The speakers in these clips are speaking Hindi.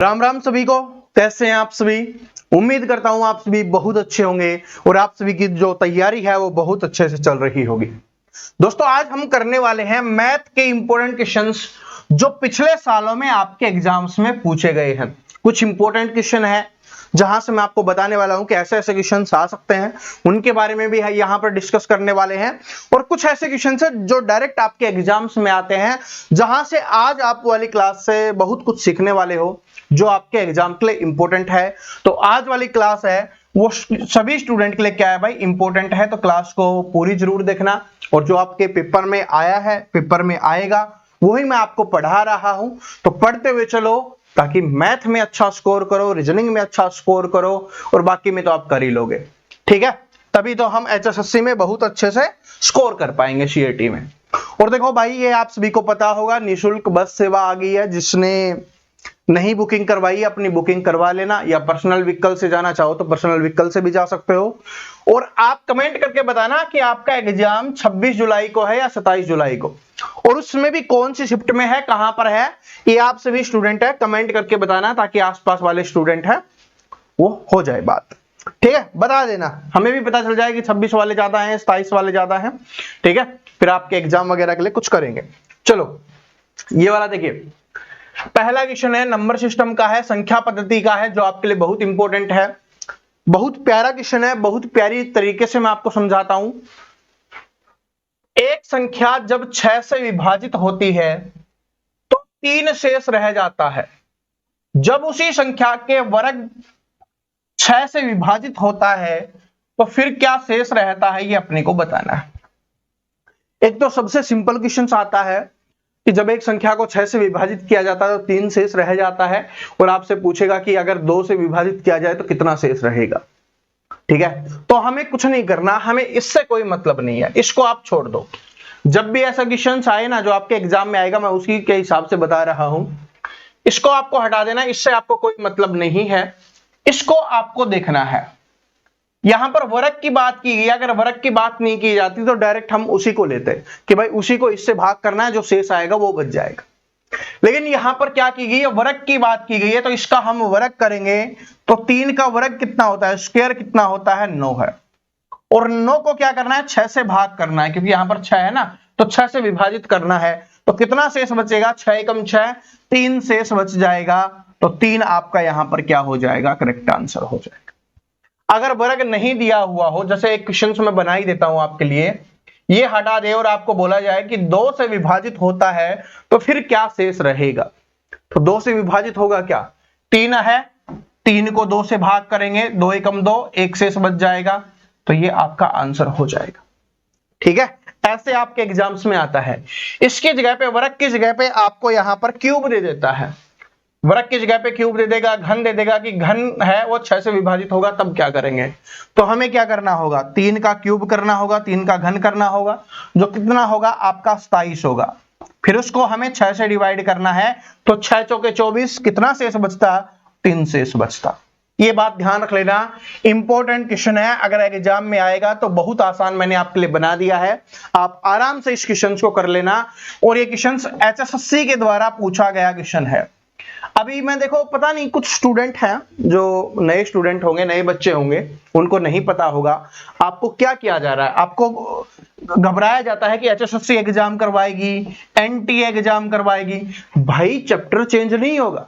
राम राम सभी को। कैसे हैं आप सभी? उम्मीद करता हूं आप सभी बहुत अच्छे होंगे और आप सभी की जो तैयारी है वो बहुत अच्छे से चल रही होगी। दोस्तों, आज हम करने वाले हैं मैथ के इंपॉर्टेंट क्वेश्चंस जो पिछले सालों में आपके एग्जाम्स में पूछे गए हैं। कुछ इंपॉर्टेंट क्वेश्चन है जहां से मैं आपको बताने वाला हूं कि ऐसे ऐसे क्वेश्चन आ सकते हैं, उनके बारे में भी है यहां पर डिस्कस करने वाले हैं। और कुछ ऐसे क्वेश्चन है जो डायरेक्ट आपके एग्जाम्स में आते हैं, जहां से आज आप वाली क्लास से बहुत कुछ सीखने वाले हो जो आपके एग्जाम के लिए इंपॉर्टेंट है। तो आज वाली क्लास है वो सभी स्टूडेंट के लिए क्या है भाई, इंपॉर्टेंट है। तो क्लास को पूरी जरूर देखना और जो आपके पेपर में आया है, पेपर में आएगा, वही मैं आपको पढ़ा रहा हूं। तो पढ़ते हुए चलो ताकि मैथ में अच्छा स्कोर करो, रीजनिंग में अच्छा स्कोर करो और बाकी में तो आप कर ही लोगे। ठीक है, तभी तो हम एचएसएससी में बहुत अच्छे से स्कोर कर पाएंगे सीईटी में। और देखो भाई, ये आप सभी को पता होगा निःशुल्क बस सेवा आ गई है। जिसने नहीं बुकिंग करवाई अपनी बुकिंग करवा लेना, या पर्सनल व्हीकल से जाना चाहो तो पर्सनल व्हीकल से भी जा सकते हो। और आप कमेंट करके बताना कि आपका एग्जाम 26 जुलाई को है या 27 जुलाई को, और उसमें भी कौन सी शिफ्ट में है, कहां पर है, ये आप सभी स्टूडेंट है कमेंट करके बताना ताकि आसपास वाले स्टूडेंट है वो हो जाए बात। ठीक है, बता देना, हमें भी पता चल जाए कि 26 वाले ज्यादा हैं, 27 वाले ज्यादा हैं। ठीक है, फिर आपके एग्जाम वगैरह के लिए कुछ करेंगे। चलो, ये वाला देखिए, पहला क्वेश्चन है नंबर सिस्टम का है, संख्या पद्धति का है, जो आपके लिए बहुत इंपॉर्टेंट है। बहुत प्यारा क्वेश्चन है, बहुत प्यारी तरीके से मैं आपको समझाता हूं। एक संख्या जब 6 से विभाजित होती है तो 3 शेष रह जाता है। जब उसी संख्या के वर्ग 6 से विभाजित होता है तो फिर क्या शेष रहता है, ये अपने को बताना है। एक तो सबसे सिंपल क्वेश्चन आता है कि जब एक संख्या को 6 से विभाजित किया जाता है तो 3 शेष रह जाता है, और आपसे पूछेगा कि अगर 2 से विभाजित किया जाए तो कितना शेष रहेगा। ठीक है, तो हमें कुछ नहीं करना, हमें इससे कोई मतलब नहीं है, इसको आप छोड़ दो। जब भी ऐसा क्वेश्चन आए ना जो आपके एग्जाम में आएगा, मैं उसी के हिसाब से बता रहा हूं, इसको आपको हटा देना, इससे आपको कोई मतलब नहीं है, इसको आपको देखना है। यहां पर वर्ग की बात की गई, अगर वर्ग की बात नहीं की जाती तो डायरेक्ट हम उसी को लेते कि भाई उसी को इससे भाग करना है, जो शेष आएगा वो बच जाएगा। लेकिन यहां पर क्या की गई है, वर्ग की बात की गई है, तो इसका हम वर्ग करेंगे तो 3 का वर्ग कितना होता है, स्क्वायर कितना होता है, 9 है। और 9 को क्या करना है, 6 से भाग करना है, क्योंकि यहां पर 6 है ना, तो 6 से विभाजित करना है। तो कितना शेष बचेगा, 6 एकम 6, 3 शेष बच जाएगा। तो 3 आपका यहां पर क्या हो जाएगा, करेक्ट आंसर हो जाएगा। अगर वर्ग नहीं दिया हुआ हो, जैसे एक क्वेश्चन मैं बना ही देता हूं आपके लिए, ये हटा दे और आपको बोला जाए कि 2 से विभाजित होता है तो फिर क्या शेष रहेगा। तो 2 से विभाजित होगा क्या, 3 है, 3 को 2 से भाग करेंगे, 2 एकम 2, 1 शेष बच जाएगा। तो ये आपका आंसर हो जाएगा। ठीक है, ऐसे आपके एग्जाम्स में आता है। इसकी जगह पे, वर्ग की जगह पे आपको यहां पर क्यूब दे देता है, वर्ग की जगह पे क्यूब दे देगा, घन दे देगा कि घन है वो 6 से विभाजित होगा, तब क्या करेंगे, तो हमें क्या करना होगा, 3 का क्यूब करना होगा, 3 का घन करना होगा, जो कितना होगा आपका 27 होगा। फिर उसको हमें 6 से डिवाइड करना है, तो 6 चौके 24, कितना शेष बचता, 3 शेष बचता। ये बात ध्यान रख लेना, इंपॉर्टेंट क्वेश्चन है, अगर एग्जाम में आएगा तो बहुत आसान मैंने आपके लिए बना दिया है, आप आराम से इस क्वेश्चन को कर लेना। और ये क्वेश्चन एचएसएससी के द्वारा पूछा गया क्वेश्चन है। अभी मैं देखो, पता नहीं कुछ स्टूडेंट हैं जो नए स्टूडेंट होंगे, नए बच्चे होंगे, उनको नहीं पता होगा आपको क्या किया जा रहा है। आपको घबराया जाता है कि एचएसएससी एग्जाम करवाएगी, एनटीए एग्जाम करवाएगी। भाई चैप्टर चेंज नहीं होगा,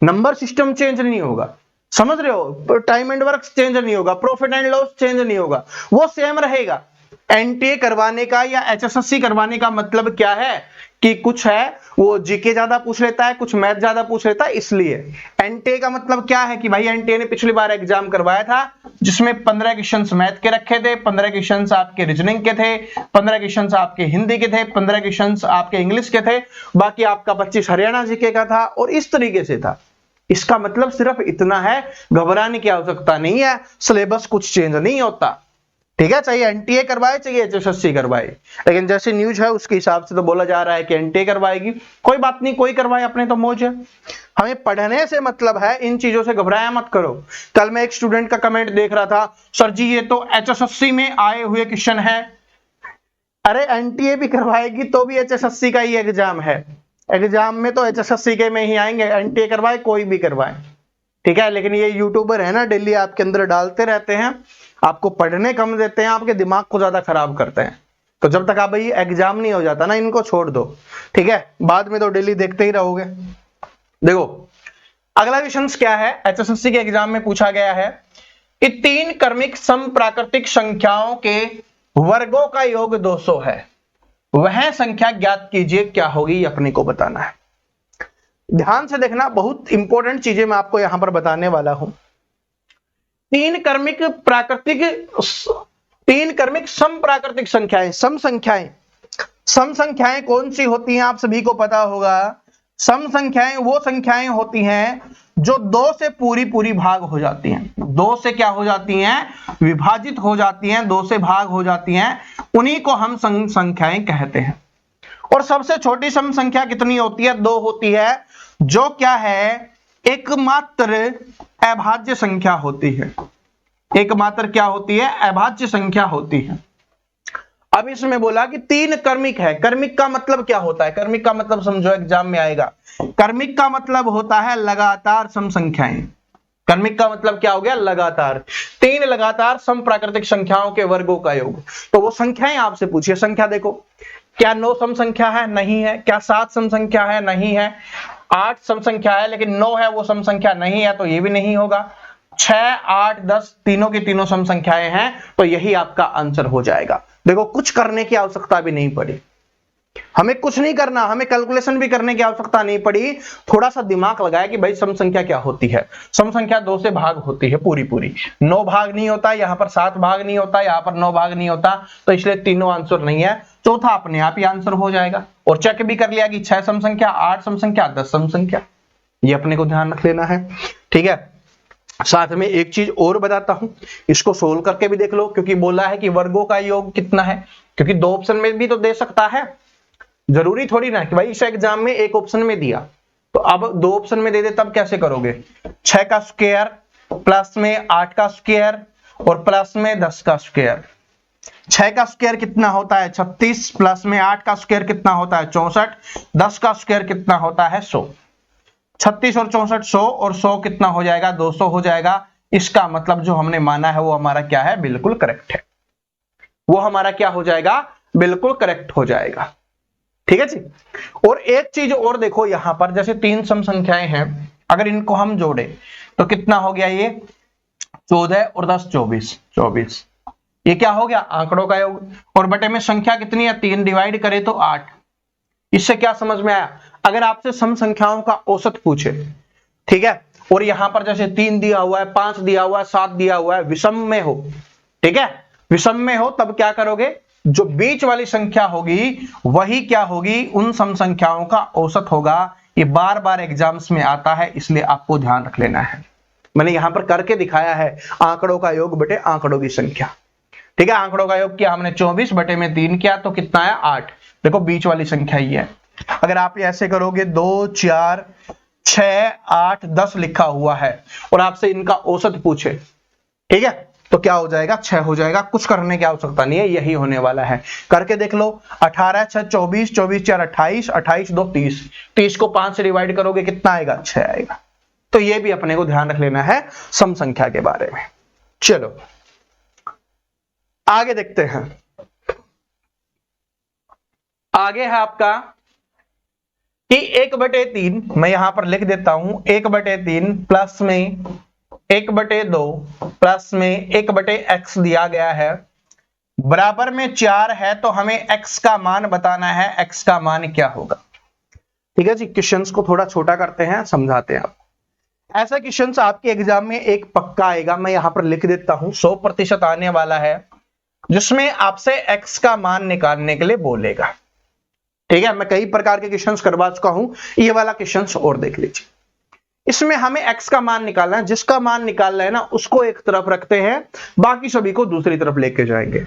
नंबर सिस्टम चेंज नहीं होगा, समझ रहे हो, टाइम एंड वर्क चेंज नहीं होगा, प्रॉफिट एंड लॉस चेंज नहीं होगा, वो सेम रहेगा। एनटीए करवाने का या एचएसएससी करवाने का मतलब क्या है कि कुछ है वो जीके ज्यादा पूछ लेता है, कुछ मैथ ज्यादा पूछ लेता है, इसलिए एनटीए का मतलब क्या है कि भाई एनटीए ने पिछली बार एग्जाम करवाया था जिसमें 15 क्वेश्चंस मैथ के रखे थे, 15 क्वेश्चंस आपके रीजनिंग के थे, 15 क्वेश्चंस आपके हिंदी के थे, 15 क्वेश्चंस आपके इंग्लिश के थे, बाकी आपका 25 हरियाणा जीके का था, और इस तरीके से था। इसका मतलब सिर्फ इतना है, घबराने की आवश्यकता नहीं है, सिलेबस कुछ चेंज नहीं होता। ठीक है, चाहिए एनटीए करवाए चाहिए एचएसएससी करवाए, लेकिन जैसे न्यूज है उसके हिसाब से तो बोला जा रहा है कि एनटीए करवाएगी। कोई बात नहीं, कोई करवाए, अपने तो मौज है, हमें पढ़ने से मतलब है, इन चीजों से घबराया मत करो। कल मैं एक स्टूडेंट का कमेंट देख रहा था, सर जी ये तो एचएसएससी में आए हुए क्वेश्चन है। अरे एनटीए भी करवाएगी तो भी एचएसएससी का ही एग्जाम है, एग्जाम में तो HSSC के में ही आएंगे, NTA करवाए कोई भी करवाए, ठीक है। लेकिन ये यूट्यूबर है ना, डेली आपके अंदर डालते रहते हैं, आपको पढ़ने कम देते हैं, आपके दिमाग को ज्यादा खराब करते हैं। तो जब तक आप भाई एग्जाम नहीं हो जाता ना, इनको छोड़ दो, ठीक है। बाद में तो डेली देखते ही रहोगे। देखो अगला क्वेश्चन क्या है, HSSC के एग्जाम में पूछा गया है कि 3 क्रमिक समप्राकृतिक संख्याओं के वर्गों का योग 200 है, वह संख्या ज्ञात कीजिए, क्या होगी, अपने को बताना है। ध्यान से देखना, बहुत इंपॉर्टेंट चीजें मैं आपको यहां पर बताने वाला हूं। 3 क्रमिक समप्राकृतिक संख्याएं, सम संख्याएं कौन सी होती हैं, आप सभी को पता होगा। सम संख्याएं वो संख्याएं होती हैं जो 2 से पूरी भाग हो जाती हैं, 2 से क्या हो जाती हैं, विभाजित हो जाती हैं, 2 से भाग हो जाती हैं, उन्हीं को हम सम संख्याएं कहते हैं। और सबसे छोटी सम संख्या कितनी होती है, 2 होती है, जो क्या है, एकमात्र अभाज्य संख्या होती है। एकमात्र क्या होती है, अभाज्य संख्या होती है। अब इसमें बोला कि 3 क्रमिक है। क्रमिक का मतलब क्या होता है, क्रमिक का मतलब समझो, एग्जाम में आएगा। क्रमिक का मतलब होता है लगातार सम संख्याएं। क्रमिक का मतलब क्या हो गया, लगातार 3 लगातार सम प्राकृतिक संख्याओं के वर्गों का योग। तो वो संख्याएं आपसे पूछिए, संख्या देखो, क्या 9 सम संख्या है, नहीं है। क्या 7 सम संख्या है, नहीं है। 8 सम संख्या है लेकिन 9 है वो सम संख्या नहीं है, तो ये भी नहीं होगा। 6, 8, 10 तीनों की तीनों सम संख्याएं हैं, तो यही आपका आंसर हो जाएगा। देखो कुछ करने की आवश्यकता भी नहीं पड़ी, हमें कुछ नहीं करना, हमें कैलकुलेशन भी करने की आवश्यकता नहीं पड़ी। थोड़ा सा दिमाग लगाया कि भाई सम संख्या क्या होती है। सम संख्या 2 से भाग होती है पूरी। 9 भाग नहीं होता, यहां पर 7 भाग नहीं होता, यहां पर 9 भाग नहीं होता, तो इसलिए तीनों आंसर नहीं है। चौथा अपने आप ही आंसर हो जाएगा। और चेक भी कर लिया कि 6 सम संख्या, 8 सम संख्या, 10 सम संख्या, ये अपने को ध्यान रख लेना है, ठीक है। साथ में एक चीज और बताता हूं, इसको सोल्व करके भी देख लो, क्योंकि बोला है कि वर्गों का योग कितना है, क्योंकि 2 ऑप्शन में भी तो दे सकता है, जरूरी थोड़ी ना कि भाई इस एग्जाम में एक ऑप्शन में दिया तो अब 2 ऑप्शन में दे दे, तब कैसे करोगे। 6 का स्क्वायर प्लस में 8 का स्क्वायर और प्लस में 10 का स्क्वायर। 6 का स्क्वायर कितना होता है, 36, प्लस में 8 का स्क्वायर कितना होता है, 64, 10 का स्क्वायर कितना होता है, 100। 36 और 64 100, और 100 कितना हो जाएगा, 200 हो जाएगा। इसका मतलब जो हमने माना है वो हमारा क्या है, बिल्कुल करेक्ट है। वो हमारा क्या हो जाएगा, बिल्कुल करेक्ट हो जाएगा, ठीक है जी। और एक चीज और देखो, यहां पर जैसे 3 सम संख्याएं हैं, अगर इनको हम जोड़े तो कितना हो गया, ये 14 और 10 24। ये क्या हो गया, आंकड़ों का योग। और बटे में संख्या कितनी है, 3 डिवाइड करें तो 8। इससे क्या समझ में आया, अगर आपसे सम संख्याओं का औसत पूछे, ठीक है, और यहां पर जैसे 3 दिया हुआ है, 5 दिया हुआ है, 7 दिया हुआ है, विषम में हो, ठीक है, विषम में हो, तब क्या करोगे, जो बीच वाली संख्या होगी वही क्या होगी, उन सम संख्याओं का औसत होगा। ये बार बार एग्जाम्स में आता है, इसलिए आपको ध्यान रख लेना है। मैंने यहां पर करके दिखाया है, आंकड़ों का योग बटे आंकड़ों की संख्या, ठीक है। आंकड़ों का योग किया हमने 24 बटे में 3 किया, तो कितना आया 8। देखो बीच वाली संख्या ही है। अगर आप ऐसे करोगे 2, 4, 6, 8, 10 लिखा हुआ है और आपसे इनका औसत पूछे, ठीक है, तो क्या हो जाएगा, 6 हो जाएगा। कुछ करने की आवश्यकता नहीं है, यही होने वाला है। करके देख लो, 18 6 24, 24 4 28, 28 2 30, 30 को 5 से डिवाइड करोगे कितना आएगा, 6 आएगा। तो ये भी अपने को ध्यान रख लेना है सम संख्या के बारे में। चलो आगे देखते हैं। आगे है आपका कि 1/3, मैं यहां पर लिख देता हूं, 1/3 प्लस में 1/2 प्लस में 1/x दिया गया है, बराबर में 4 है। तो हमें x का मान बताना है, x का मान क्या होगा, ठीक है जी। क्वेश्चंस को थोड़ा छोटा करते हैं, समझाते हैं आपको। ऐसा क्वेश्चंस आपके एग्जाम में एक पक्का आएगा, मैं यहां पर लिख देता हूं, 100% आने वाला है, जिसमें आपसे x का मान निकालने के लिए बोलेगा, ठीक है। मैं कई प्रकार के क्वेश्चंस करवा चुका हूं, ये वाला क्वेश्चंस और देख लीजिए। इसमें हमें x का मान निकालना है, जिसका मान निकालना है ना उसको एक तरफ रखते हैं, बाकी सभी को दूसरी तरफ लेके जाएंगे।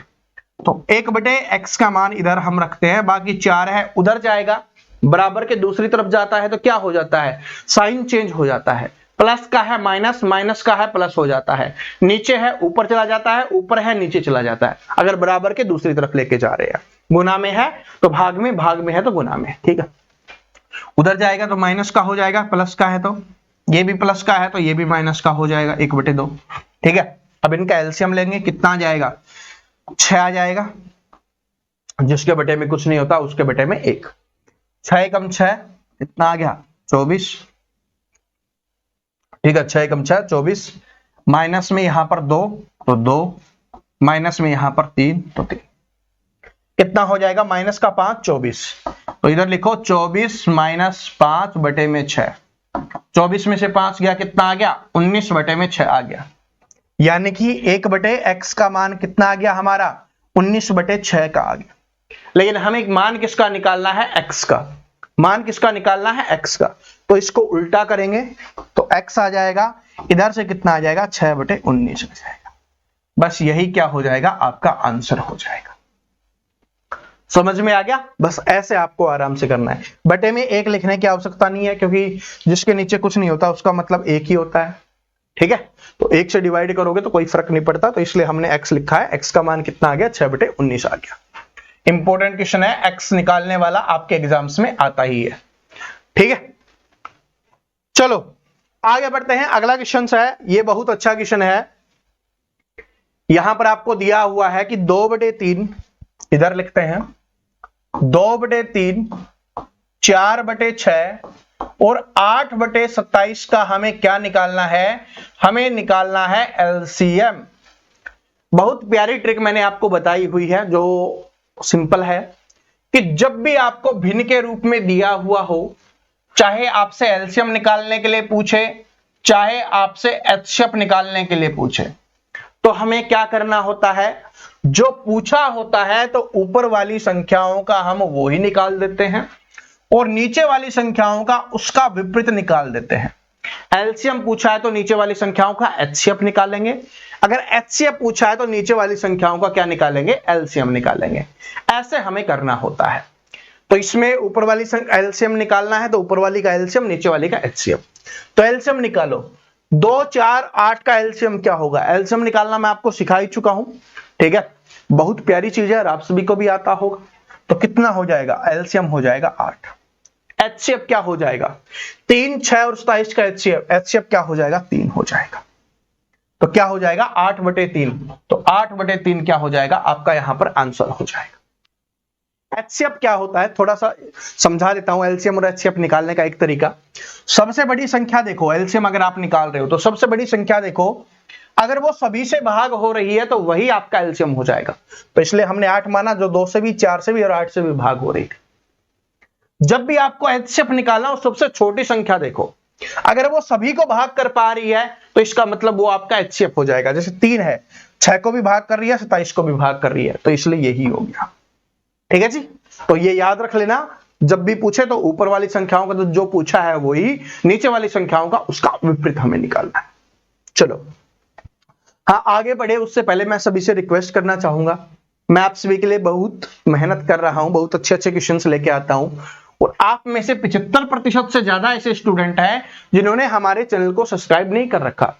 तो 1/x का मान इधर हम रखते हैं, बाकी 4 है उधर जाएगा, बराबर के दूसरी तरफ जाता है तो क्या हो जाता है, साइन चेंज हो जाता है। प्लस का है माइनस, माइनस का है प्लस हो जाता है, नीचे है ऊपर चला जाता है, ऊपर है नीचे चला जाता है। अगर बराबर के दूसरी तरफ लेके जा रहे हैं, गुना में है तो भाग में, भाग में है तो गुना में, ठीक है। उधर जाएगा तो माइनस का हो जाएगा, प्लस का है तो ये भी प्लस का है तो ये भी माइनस का हो जाएगा 1/2। ठीक है, अब इनका एलसीएम लेंगे, कितना आ जाएगा 6 आ जाएगा, जिसके बटे में कुछ नहीं होता उसके बटे में 1। 6 एकम 6 कितना आ गया 24। ठीक है, 6 एकम 6 24, माइनस में यहां पर 2 तो 2, माइनस में यहां पर 3 तो 3, कितना हो जाएगा माइनस का 5 24। तो इधर लिखो 24 माइनस 5 बटे में 6। 24 में से 5 गया कितना आ गया 19 बटे में 6 आ गया, यानी कि 1/x का मान कितना आ गया हमारा 19/6 का आ गया। लेकिन हमें मान किसका निकालना है x का, मान किसका निकालना है x का, तो इसको उल्टा करेंगे तो x आ जाएगा, इधर से कितना आ जाएगा 6/19 आ जाएगा। बस यही क्या हो जाएगा आपका आंसर हो जाएगा। समझ में आ गया? बस ऐसे आपको आराम से करना है। बटे में 1 लिखने की आवश्यकता नहीं है, क्योंकि जिसके नीचे कुछ नहीं होता उसका मतलब 1 ही होता है। ठीक है, तो 1 से डिवाइड करोगे तो कोई फर्क नहीं पड़ता, तो इसलिए हमने x लिखा है। x का मान कितना आ गया 6/19 आ गया। इंपॉर्टेंट क्वेश्चन है, x निकालने वाला आपके एग्जाम्स में आता ही है। ठीक है, चलो आगे बढ़ते हैं। अगला क्वेश्चन है, ये बहुत अच्छा क्वेश्चन है। यहां पर आपको दिया हुआ है कि 2/3, इधर लिखते हैं 2/3, 4/6 और 8/27 का हमें क्या निकालना है, हमें निकालना है एलसीएम। बहुत प्यारी ट्रिक मैंने आपको बताई हुई है, जो सिंपल है कि जब भी आपको भिन्न के रूप में दिया हुआ हो, चाहे आपसे एलसीएम निकालने के लिए पूछे, चाहे आपसे एचसीएफ निकालने के लिए पूछे, तो हमें क्या करना होता है, जो पूछा होता है तो ऊपर वाली संख्याओं का हम वो ही निकाल देते हैं और नीचे वाली संख्याओं का उसका विपरीत निकाल देते हैं। एलसीएम पूछा है तो नीचे वाली संख्याओं का एचसीएफ निकालेंगे, अगर एचसीएफ पूछा है तो नीचे वाली संख्याओं का क्या निकालेंगे, एलसीएम निकालेंगे। ऐसे हमें करना होता है। तो इसमें ऊपर वाली एलसीएम निकालना है तो ऊपर वाली का एलसीएम, नीचे वाली का एचसीएफ। तो एलसीएम निकालो, 2 4 8 का एलसीएम क्या होगा, एलसीएम निकालना मैं आपको सिखा ही चुका हूं। ठीक है, बहुत प्यारी चीज है और आप सभी को भी आता होगा। तो कितना हो जाएगा, एलसीएम हो जाएगा 8। एचसीएफ क्या हो जाएगा 3, 6 और 27 का एचसीएफ, एचसीएफ क्या हो जाएगा 3 हो जाएगा। तो क्या हो जाएगा 8/3, तो 8/3 क्या हो जाएगा आपका, यहां पर आंसर हो जाएगा। एचसीएफ क्या होता है थोड़ा सा समझा देता हूं। एलसीएम और एचसीएफ निकालने का एक तरीका, सबसे बड़ी संख्या देखो, एलसीएम अगर आप निकाल रहे हो तो सबसे बड़ी संख्या देखो, अगर वो सभी से भाग हो रही है तो वही आपका एलसीएम हो जाएगा। तो इसलिए हमने 8 माना, जो 2 से भी, 4 से भी और 8 से भी भाग हो रही है। जब भी आपको एचसीएफ निकालना हो, सबसे छोटी संख्या देखो, अगर वो सभी को भाग कर पा रही है तो इसका मतलब वो आपका एचसीएफ हो जाएगा। जैसे 3 है, 6 को भी भाग कर रही है, 27 को भी भाग कर रही है, तो इसलिए यही हो गया। ठीक है जी, तो ये याद रख लेना, जब भी पूछे तो ऊपर वाली संख्याओं का तो जो पूछा है वही, नीचे वाली संख्याओं का उसका विपरीत हमें निकालना है। चलो हाँ, आगे बढ़े उससे पहले मैं सभी से रिक्वेस्ट करना चाहूंगा, मैं आप सभी के लिए बहुत मेहनत कर रहा हूं, बहुत अच्छे अच्छे क्वेश्चंस लेके आता हूं, और आप में से 75% से ज्यादा ऐसे स्टूडेंट हैं जिन्होंने हमारे चैनल को सब्सक्राइब नहीं कर रखा।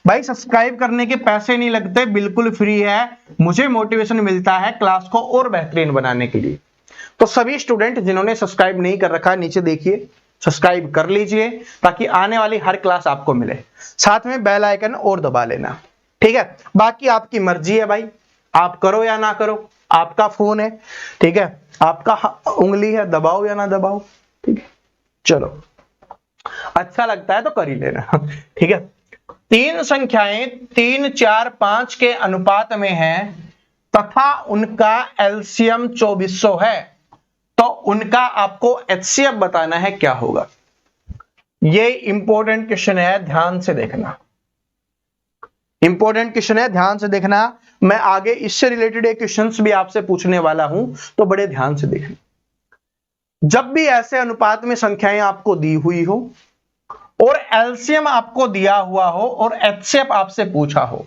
भाई सब्सक्राइब करने के पैसे नहीं लगते, बिल्कुल फ्री है, मुझे मोटिवेशन मिलता है क्लास को और बेहतरीन बनाने के लिए। तो सभी स्टूडेंट जिन्होंने सब्सक्राइब नहीं कर रखा, नीचे देखिए सब्सक्राइब कर लीजिए, ताकि आने वाली हर क्लास आपको मिले। साथ में बेल आइकन और दबा लेना। ठीक है, बाकी आपकी मर्जी है भाई, आप करो या ना करो, आपका फोन है। ठीक है, आपका उंगली है, दबाओ या ना दबाओ। ठीक है, चलो अच्छा लगता है तो कर ही लेना। ठीक है, 3 संख्याएं 3 4 5 के अनुपात में हैं तथा उनका एलसीएम 2400 है, तो उनका आपको एचसीएफ बताना है, क्या होगा। ये इंपॉर्टेंट क्वेश्चन है, ध्यान से देखना। इंपॉर्टेंट क्वेश्चन है, ध्यान से देखना। मैं आगे इससे रिलेटेड एक क्वेश्चंस भी आपसे पूछने वाला हूं, तो बड़े ध्यान से देखना। जब भी ऐसे अनुपात में संख्याएं आपको दी हुई हो और एलसीएम आपको दिया हुआ हो और एचसीएफ आपसे पूछा हो,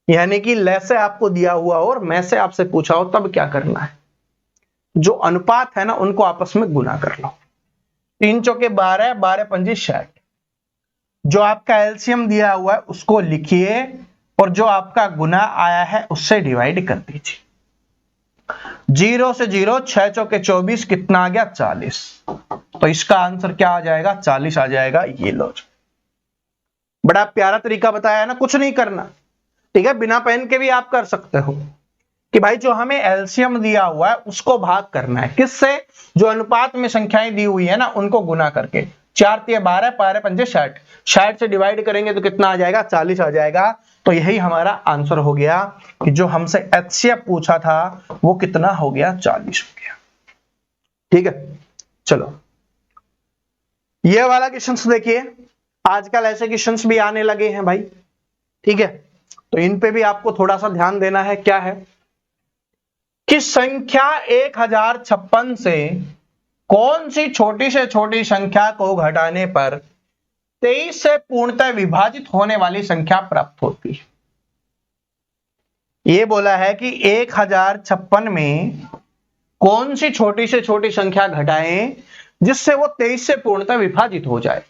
यानी कि ले से आपको दिया हुआ हो और मैं से आपसे पूछा हो, तब क्या करना है, जो अनुपात है ना उनको आपस में गुना कर लो। 3 चौके 12, 12 पंजी 60। जो आपका एलसीएम दिया हुआ है उसको लिखिए और जो आपका गुना आया है उससे डिवाइड कर दीजिए। 0 से 0, 6 चौके 24, कितना आ गया 40। तो इसका आंसर क्या आ जाएगा, 40 आ जाएगा। ये लो, बड़ा प्यारा तरीका बताया है ना, कुछ नहीं करना, ठीक है, बिना पेन के भी आप कर सकते हो कि भाई जो हमें एलसीएम दिया हुआ है उसको भाग करना है, किससे, जो अनुपात में संख्याएं दी हुई है ना उनको गुना करके। 4 तिया 12, 12 पंजे 60, 60 से डिवाइड करेंगे तो कितना आ जाएगा, 40 आ जाएगा। तो यही हमारा आंसर हो गया कि जो हमसे एचसीएफ पूछा था वो कितना हो गया, 40 हो गया। ठीक है, चलो ये वाला क्वेश्चन देखिए, आजकल ऐसे क्वेश्चन भी आने लगे हैं भाई, ठीक है, तो इन पे भी आपको थोड़ा सा ध्यान देना है। क्या है कि संख्या 1056 से कौन सी छोटी से छोटी संख्या को घटाने पर 23 से पूर्णतः विभाजित होने वाली संख्या प्राप्त होती है। ये बोला है कि 1056 में कौन सी छोटी से छोटी संख्या घटाएं जिससे वो 23 से पूर्णतः विभाजित हो जाए।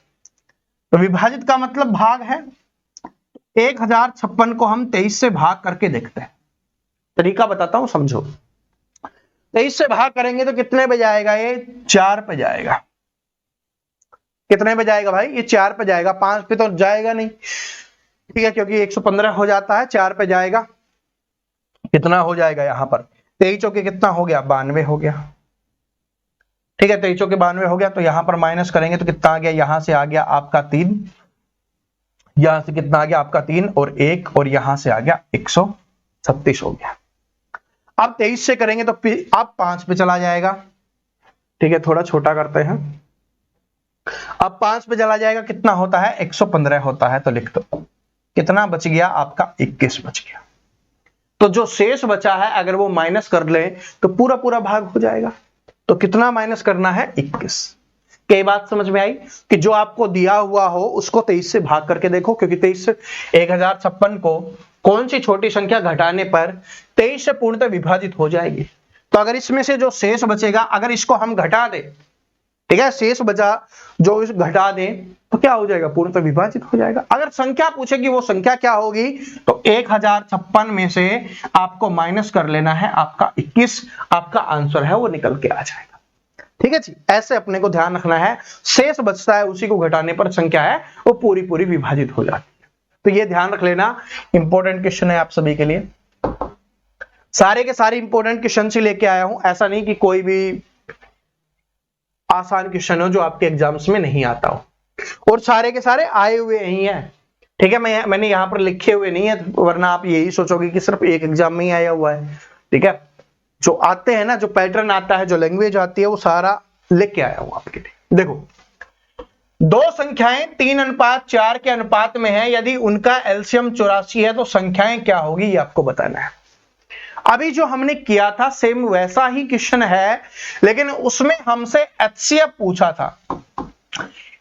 तो विभाजित का मतलब भाग है, 1056 को हम 23 से भाग करके देखते हैं। तरीका बताता हूं, समझो। 23 से भाग करेंगे तो कितने पे जाएगा, ये 4 पे जाएगा। कितने पे जाएगा भाई, ये 4 पे जाएगा, 5 पे तो जाएगा नहीं, ठीक है, क्योंकि 115 हो जाता है, 4 पे जाएगा। कितना हो जाएगा यहां पर, 23 चौके कितना हो गया, 92 हो गया, ठीक है, 23 चौके 92 हो गया। तो यहां पर माइनस करेंगे तो कितना आ गया, यहां से आ गया आपका 3, यहां से कितना आ गया आपका 3 और 1, और यहां से आ गया 136 हो गया। अब 23 से करेंगे तो अब 5 पे चला जाएगा, ठीक है, थोड़ा छोटा करते हैं। अब 5 पे चला जाएगा, कितना होता है, 115 होता है। तो लिख दो, कितना बच गया आपका, 21 बच गया। तो जो शेष बचा है अगर वो माइनस कर ले तो पूरा पूरा भाग हो जाएगा। तो कितना माइनस करना है, 21। कई बात समझ में आई कि जो आपको दिया हुआ हो उसको 23 से भाग करके देखो, क्योंकि 23 से 1056 को कौन सी छोटी संख्या घटाने पर 23 से पूर्णतः विभाजित हो जाएगी। तो अगर इसमें से जो शेष बचेगा, अगर इसको हम घटा दें, ठीक है, शेष बचा जो इस घटा दें तो क्या हो जाएगा, पूर्णतः विभाजित हो जाएगा। अगर संख्या पूछेगी वो संख्या क्या होगी, तो 1056 में से आपको माइनस कर लेना है आपका 21, आपका आंसर है वो निकल के आ जाएगा। ठीक है जी, ऐसे अपने को ध्यान रखना है, शेष बचता है उसी को घटाने पर संख्या है वो पूरी पूरी विभाजित हो जाती है। तो ये ध्यान रख लेना, इंपॉर्टेंट क्वेश्चन है आप सभी के लिए। सारे के सारे इंपॉर्टेंट क्वेश्चन ही लेके आया हूं, ऐसा नहीं कि कोई भी आसान क्वेश्चन हो जो आपके एग्जाम्स में नहीं आता हो, और सारे के सारे आए हुए ही हैं, ठीक है, मैंने यहां पर लिखे हुए नहीं है, वरना आप यही सोचोगे कि सिर्फ एक एग्जाम में ही आया हुआ है। ठीक है, जो आते हैं ना, जो पैटर्न आता है, जो लैंग्वेज आती है, वो सारा लिख के आया हूं आपके लिए। देखो, दो संख्याएं 3:4 के अनुपात में है, यदि उनका एलसीएम 84 है तो संख्याएं क्या होगी, ये आपको बताना है। अभी जो हमने किया था सेम वैसा ही क्वेश्चन है, लेकिन उसमें हमसे एचसीएफ पूछा था,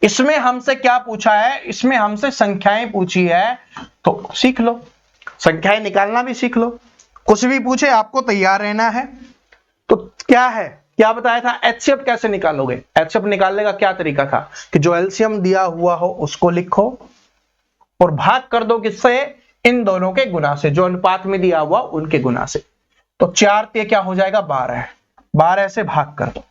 इसमें हमसे क्या पूछा है, इसमें हमसे संख्याएं पूछी है। तो सीख लो, संख्याएं निकालना भी सीख लो, कुछ भी पूछे आपको तैयार रहना है। तो क्या है, क्या बताया था, एचसीएफ कैसे निकालोगे। एचसीएफ निकालने का क्या तरीका था कि जो एलसीएम दिया हुआ हो उसको लिखो और भाग कर दो किससे, इन दोनों के गुना से, जो अनुपात में दिया हुआ उनके गुना से। तो 4 ते क्या हो जाएगा, 12, 12 से भाग कर दो,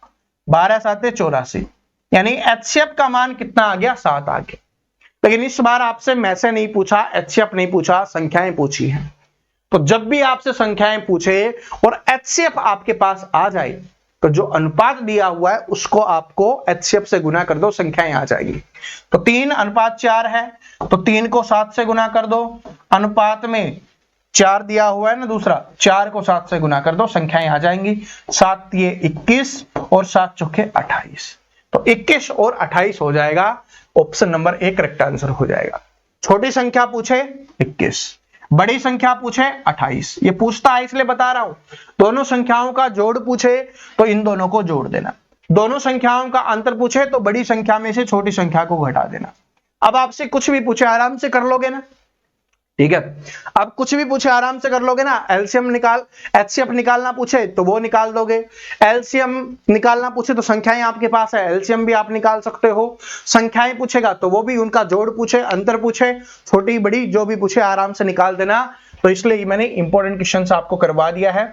12 7 84, यानी एचसीएफ का मान कितना आ गया, 7 आ गया। लेकिन इस बार आपसे मैसे नहीं पूछा, एचसीएफ नहीं पूछा, संख्याएं पूछी हैं। तो जब भी आपसे संख्याएं पूछे और एचसीएफ आपके पास आ जाए तो जो अनुपात दिया हुआ है उसको आपको एचसीएफ से गुना कर दो, संख्याएं आ जाएगी। तो 3:4 है तो 3 को 7 से गुना कर दो, अनुपात में 4 दिया हुआ है ना दूसरा, 4 को 7 से गुना कर दो, संख्याएं आ जाएंगी। 7 तिये 21 और 7 चौके 28, तो 21 और 28 हो जाएगा। ऑप्शन नंबर 1 करेक्ट आंसर हो जाएगा। छोटी संख्या पूछे 21, बड़ी संख्या पूछे 28, ये पूछता है इसलिए बता रहा हूं। दोनों संख्याओं का जोड़ पूछे तो इन दोनों को जोड़ देना, दोनों संख्याओं का अंतर पूछे तो बड़ी संख्या में से छोटी संख्या को घटा देना। अब आपसे कुछ भी पूछे आराम से कर लोगे ना, ठीक है, अब कुछ भी पूछे आराम से कर लोगे ना। एलसीएम निकाल, एचसीएफ निकालना पूछे तो वो निकाल दोगे, एलसीएम निकालना पूछे तो संख्याएं आपके पास है, एलसीएम भी आप निकाल सकते हो। संख्याएं पूछेगा तो वो भी, उनका जोड़ पूछे, अंतर पूछे, छोटी बड़ी जो भी पूछे आराम से निकाल देना। तो इसलिए मैंने इंपॉर्टेंट क्वेश्चन आपको करवा दिया है।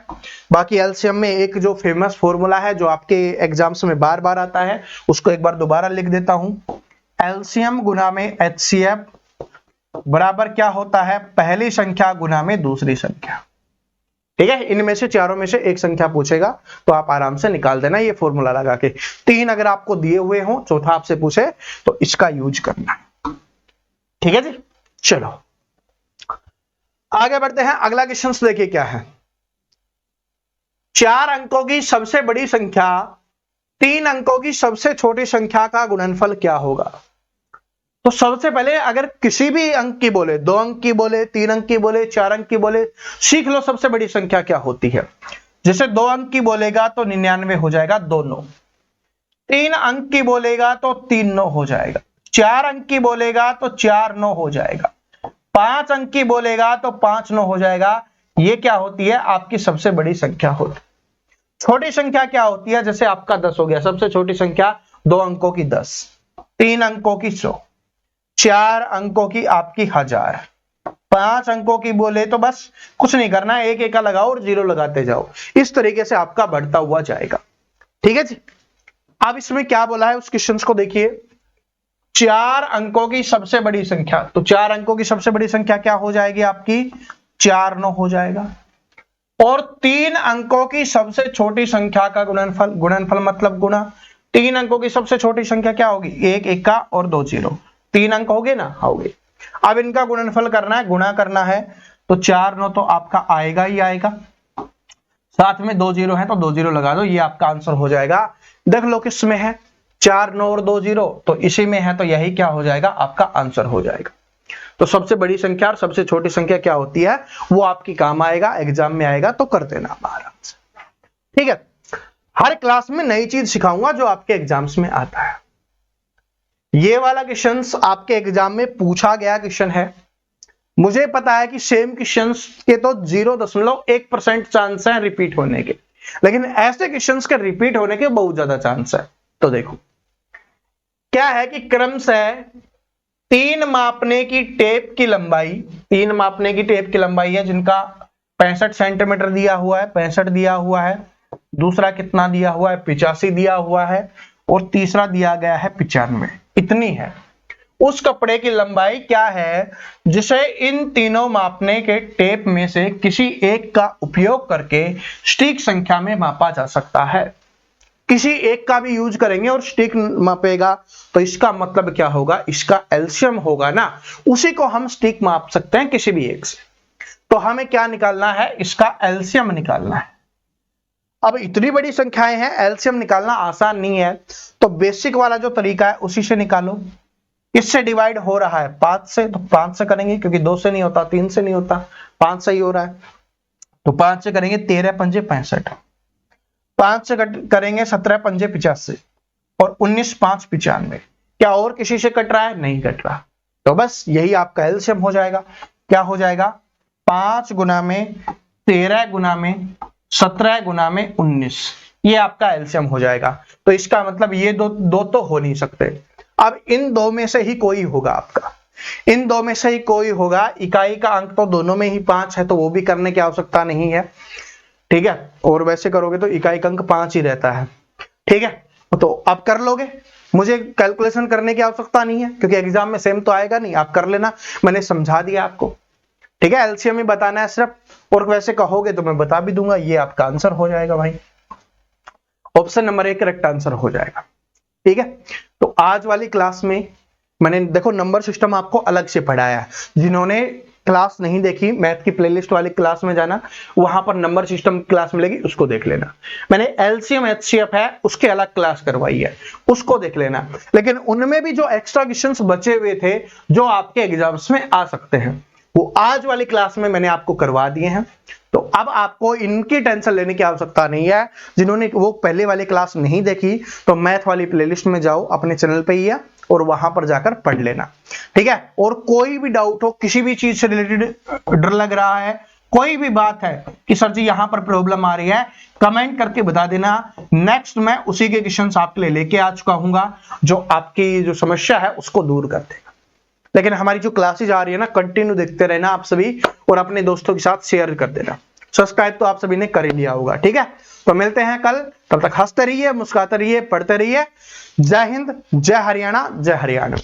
बाकी एलसीएम में एक जो फेमस फॉर्मूला है जो आपके एग्जाम्स में बार बार आता है, उसको एक बार दोबारा लिख देता हूं। एलसीएम गुना में एचसीएफ बराबर क्या होता है, पहली संख्या गुना में दूसरी संख्या। ठीक है, इनमें से चारों में से एक संख्या पूछेगा तो आप आराम से निकाल देना ये फॉर्मूला लगा के। 3 अगर आपको दिए हुए हो, चौथा आपसे पूछे तो इसका यूज करना है। ठीक है जी, चलो आगे बढ़ते हैं। अगला क्वेश्चन देखिए क्या है। 4 अंकों की सबसे बड़ी संख्या 3 अंकों की सबसे छोटी संख्या का गुणनफल क्या होगा। तो सबसे पहले अगर किसी भी अंक की बोले, 2 अंक की बोले, 3 अंक की बोले, 4 अंक की बोले, सीख लो सबसे बड़ी संख्या क्या होती है। जैसे 2 अंक की बोलेगा तो 99 हो जाएगा, 2 9। 3 अंक की बोलेगा तो 3 9 हो जाएगा। 4 अंक की बोलेगा तो 4 9 हो जाएगा। 5 अंक की बोलेगा तो 5 9 हो जाएगा। ये क्या होती है, आपकी सबसे बड़ी संख्या होती है। छोटी संख्या क्या होती है, जैसे आपका 10 हो गया, सबसे छोटी संख्या 2 अंकों की 10, 3 अंकों की 100, 4 अंकों की आपकी 1000, 5 अंकों की बोले तो बस कुछ नहीं करना है, एक एक का लगाओ और 0 लगाते जाओ। इस तरीके से आपका बढ़ता हुआ जाएगा। ठीक है जी। अब इसमें क्या बोला है उस क्वेश्चन को देखिए। 4 अंकों की सबसे बड़ी संख्या, तो 4 अंकों की सबसे बड़ी संख्या क्या हो जाएगी आपकी, 4 9 हो जाएगा। और 3 अंकों की सबसे छोटी संख्या का गुणनफल, गुणनफल मतलब गुणा, 3 अंकों की सबसे छोटी संख्या क्या होगी, 1 1 का और 2 0, 3 अंक हो गए ना, हो गए। अब इनका गुणनफल करना है, गुणा करना है, तो 4 9 तो आपका आएगा ही आएगा, साथ में 2 0 है तो 2 0 लगा दो, ये आपका आंसर हो जाएगा। देख लो किस में है, 4 9 और 2 0, तो इसी में है, तो यही क्या हो जाएगा, आपका आंसर हो जाएगा। तो सबसे बड़ी संख्या और सबसे छोटी संख्या क्या होती है वो आपकी काम आएगा, एग्जाम में आएगा तो कर देना आराम से। ठीक है, हर क्लास में नई चीज सिखाऊंगा जो आपके एग्जाम्स में आता है। ये वाला क्वेश्चन आपके एग्जाम में पूछा गया क्वेश्चन है। मुझे पता है कि सेम क्वेश्चन के तो 0.1% चांस है रिपीट होने के, लेकिन ऐसे क्वेश्चन के रिपीट होने के बहुत ज्यादा चांस है। तो देखो क्या है कि क्रमशः 3 मापने की टेप की लंबाई, 3 मापने की टेप की लंबाई है जिनका 65 सेंटीमीटर दिया हुआ है, 65 दिया हुआ है, दूसरा कितना दिया हुआ है, 85 दिया हुआ है, और तीसरा दिया गया है 95, इतनी है। उस कपड़े की लंबाई क्या है जिसे इन तीनों मापने के टेप में से किसी एक का उपयोग करके सटीक संख्या में मापा जा सकता है। किसी एक का भी यूज करेंगे और सटीक मापेगा तो इसका मतलब क्या होगा, इसका एलसीएम होगा ना, उसी को हम सटीक माप सकते हैं किसी भी एक से। तो हमें क्या निकालना है, इसका एलसीएम निकालना है। अब इतनी बड़ी संख्याएं हैं, एलसीएम निकालना आसान नहीं है, तो बेसिक वाला जो तरीका है उसी से निकालो। इससे डिवाइड हो रहा है 5 से, तो 5 से करेंगे, क्योंकि 2 से नहीं होता, 3 से नहीं होता, 5 से ही हो रहा है, तो 5 से करेंगे, 13 पंजे 65, 5 से करेंगे 17 पंजे 85, और 19 5 95। क्या और किसी से कट रहा है, नहीं कट रहा, तो बस यही आपका एलसीएम हो जाएगा। क्या हो जाएगा, 5 गुना में 13 गुना में 17 गुना में 19, ये आपका एलसीएम हो जाएगा। तो इसका मतलब ये दो तो हो नहीं सकते। अब इन दो में से ही कोई होगा आपका, इन दो में से ही कोई होगा। इकाई का अंक तो दोनों में ही 5 है, तो वो भी करने की आवश्यकता नहीं है। ठीक है, और वैसे करोगे तो इकाई का अंक 5 ही रहता है। ठीक है, तो आप कर लोगे, मुझे कैलकुलेशन करने की आवश्यकता नहीं है, क्योंकि एग्जाम में सेम तो आएगा नहीं, आप कर लेना, मैंने समझा दिया आपको। ठीक है, एलसीएम ही बताना है सिर्फ, और वैसे कहोगे तो मैं बता भी दूंगा, ये आपका आंसर हो जाएगा भाई। ऑप्शन नंबर 1 करेक्ट आंसर हो जाएगा। ठीक है, तो आज वाली क्लास में मैंने देखो नंबर सिस्टम आपको अलग से पढ़ाया है। जिन्होंने क्लास नहीं देखी, मैथ की प्लेलिस्ट वाली क्लास में जाना, वहां पर नंबर सिस्टम क्लास मिलेगी, उसको देख लेना। मैंने एलसीएम एचसीएफ है उसके अलग क्लास करवाई है, उसको देख लेना। लेकिन उनमें भी जो एक्स्ट्रा क्वेश्चंस बचे हुए थे जो आपके एग्जाम्स में आ सकते हैं, वो आज वाली क्लास में मैंने आपको करवा दिए हैं। तो अब आपको इनकी टेंशन लेने की आवश्यकता नहीं है। जिन्होंने वो पहले वाली क्लास नहीं देखी तो मैथ वाली प्लेलिस्ट में जाओ, अपने चैनल पे ही है, और वहां पर जाकर पढ़ लेना। ठीक है, और कोई भी डाउट हो, किसी भी चीज से रिलेटेड डर लग रहा है, कोई भी बात है कि सर जी यहां पर प्रॉब्लम आ रही है, कमेंट करके बता देना। नेक्स्ट मैं उसी के क्वेश्चंस आपके लिए लेके आ चुका हूंगा जो आपकी जो समस्या है उसको दूर कर देगा। लेकिन हमारी जो क्लासेज आ रही है ना, कंटिन्यू देखते रहना आप सभी और अपने दोस्तों के साथ शेयर कर देना। सब्सक्राइब तो आप सभी ने कर ही लिया होगा, ठीक है। तो मिलते हैं कल, तब तक हंसते रहिए, मुस्कुराते रहिए, पढ़ते रहिए। जय हिंद, जय हरियाणा, जय हरियाणा।